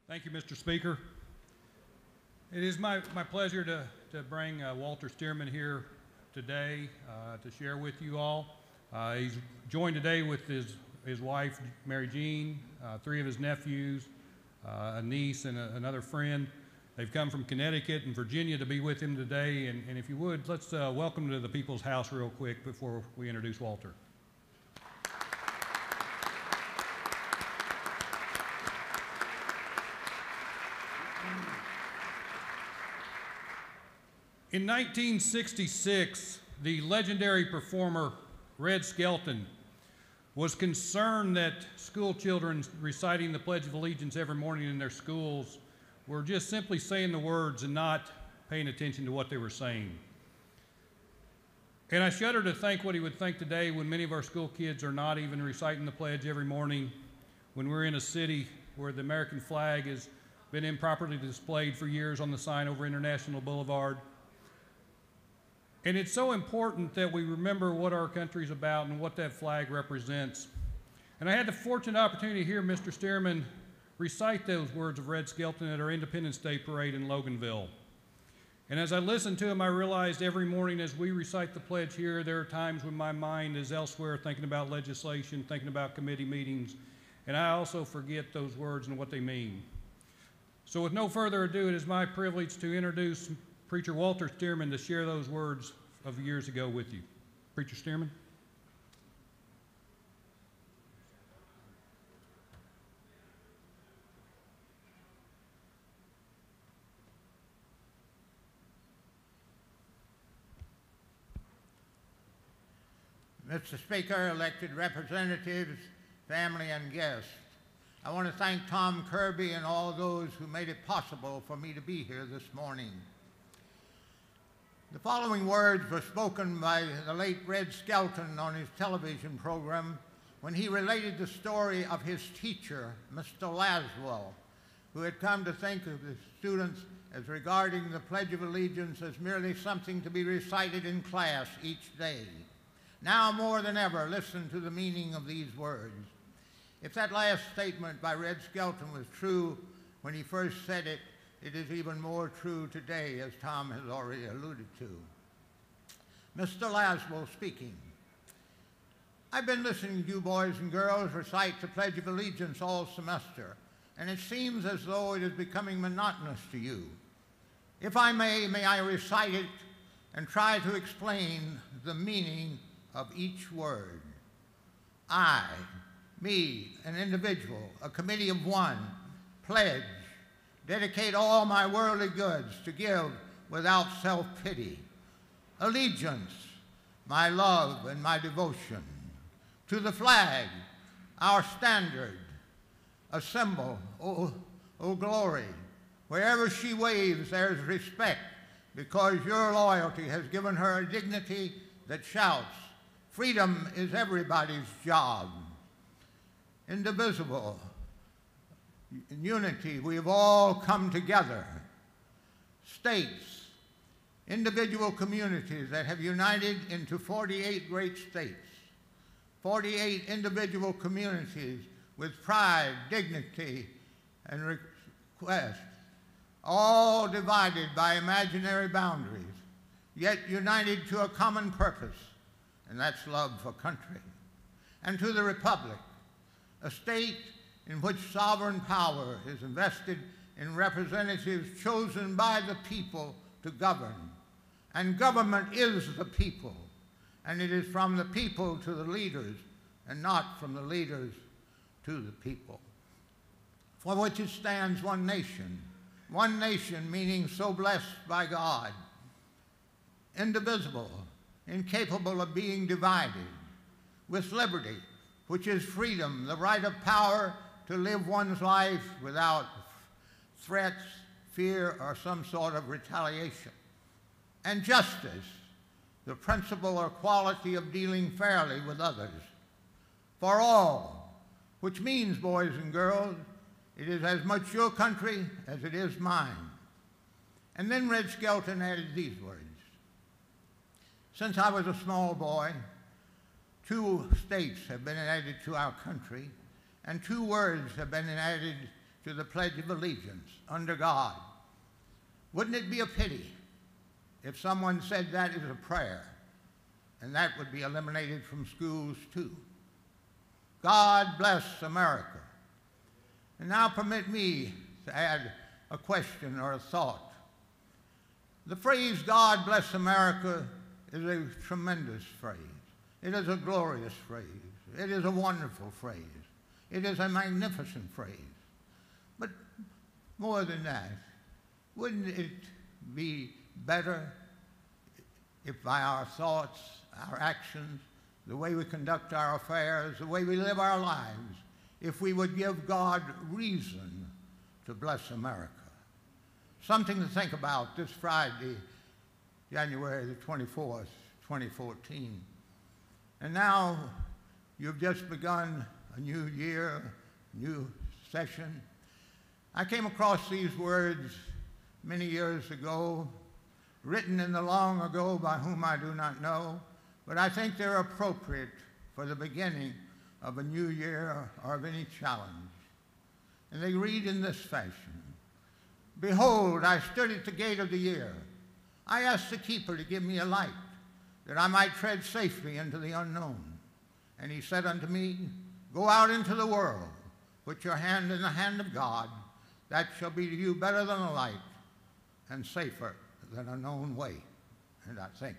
Thank you, Mr. Speaker. It is my pleasure to bring Walter Stearman here today to share with you all. He's joined today with his wife, Mary Jean, three of his nephews, a niece, and another friend. They've come from Connecticut and Virginia to be with him today. And if you would, let's welcome him to the People's House real quick before we introduce Walter. In 1966, the legendary performer Red Skelton was concerned that school children reciting the Pledge of Allegiance every morning in their schools were just simply saying the words and not paying attention to what they were saying. And I shudder to think what he would think today when many of our school kids are not even reciting the pledge every morning, when we're in a city where the American flag has been improperly displayed for years on the sign over International Boulevard. And it's so important that we remember what our country's about and what that flag represents. And I had the fortunate opportunity to hear Mr. Stearman recite those words of Red Skelton at our Independence Day parade in Loganville. And as I listened to him, I realized every morning as we recite the pledge here, there are times when my mind is elsewhere, thinking about legislation, thinking about committee meetings, and I also forget those words and what they mean. So with no further ado, it is my privilege to introduce Preacher Walter Stearman to share those words of years ago with you. Preacher Stearman. Mr. Speaker, elected representatives, family, and guests, I want to thank Tom Kirby and all those who made it possible for me to be here this morning. The following words were spoken by the late Red Skelton on his television program when he related the story of his teacher, Mr. Laswell, who had come to think of the students as regarding the Pledge of Allegiance as merely something to be recited in class each day. Now more than ever, listen to the meaning of these words. If that last statement by Red Skelton was true when he first said it, it is even more true today, as Tom has already alluded to. Mr. Laswell speaking. I've been listening to you boys and girls recite the Pledge of Allegiance all semester, and it seems as though it is becoming monotonous to you. If I may I recite it and try to explain the meaning of each word. I, me, an individual, a committee of one, pledge, dedicate all my worldly goods to give without self-pity. Allegiance, my love and my devotion. To the flag, our standard, a symbol, oh glory. Wherever she waves, there's respect, because your loyalty has given her a dignity that shouts, freedom is everybody's job. Indivisible. In unity, we have all come together. States, individual communities that have united into 48 great states, 48 individual communities with pride, dignity, and request, all divided by imaginary boundaries, yet united to a common purpose, and that's love for country. And to the Republic, a state in which sovereign power is invested in representatives chosen by the people to govern. And government is the people, and it is from the people to the leaders, and not from the leaders to the people. For which it stands one nation meaning so blessed by God, indivisible, incapable of being divided, with liberty, which is freedom, the right of power to live one's life without threats, fear, or some sort of retaliation. And justice, the principle or quality of dealing fairly with others. For all, which means, boys and girls, it is as much your country as it is mine. And then Red Skelton added these words. Since I was a small boy, 2 states have been added to our country, and 2 words have been added to the Pledge of Allegiance under God. Wouldn't it be a pity if someone said that is a prayer, and that would be eliminated from schools too? God bless America. And now permit me to add a question or a thought. The phrase, God bless America, is a tremendous phrase. It is a glorious phrase. It is a wonderful phrase. It is a magnificent phrase. But more than that, wouldn't it be better if by our thoughts, our actions, the way we conduct our affairs, the way we live our lives, if we would give God reason to bless America? Something to think about this Friday, January the 24th, 2014. And now you've just begun a new year, new session. I came across these words many years ago, written in the long ago by whom I do not know, but I think they're appropriate for the beginning of a new year or of any challenge. And they read in this fashion: Behold, I stood at the gate of the year. I asked the keeper to give me a light, that I might tread safely into the unknown. And he said unto me, Go out into the world, put your hand in the hand of God. That shall be to you better than a light and safer than a known way. And I think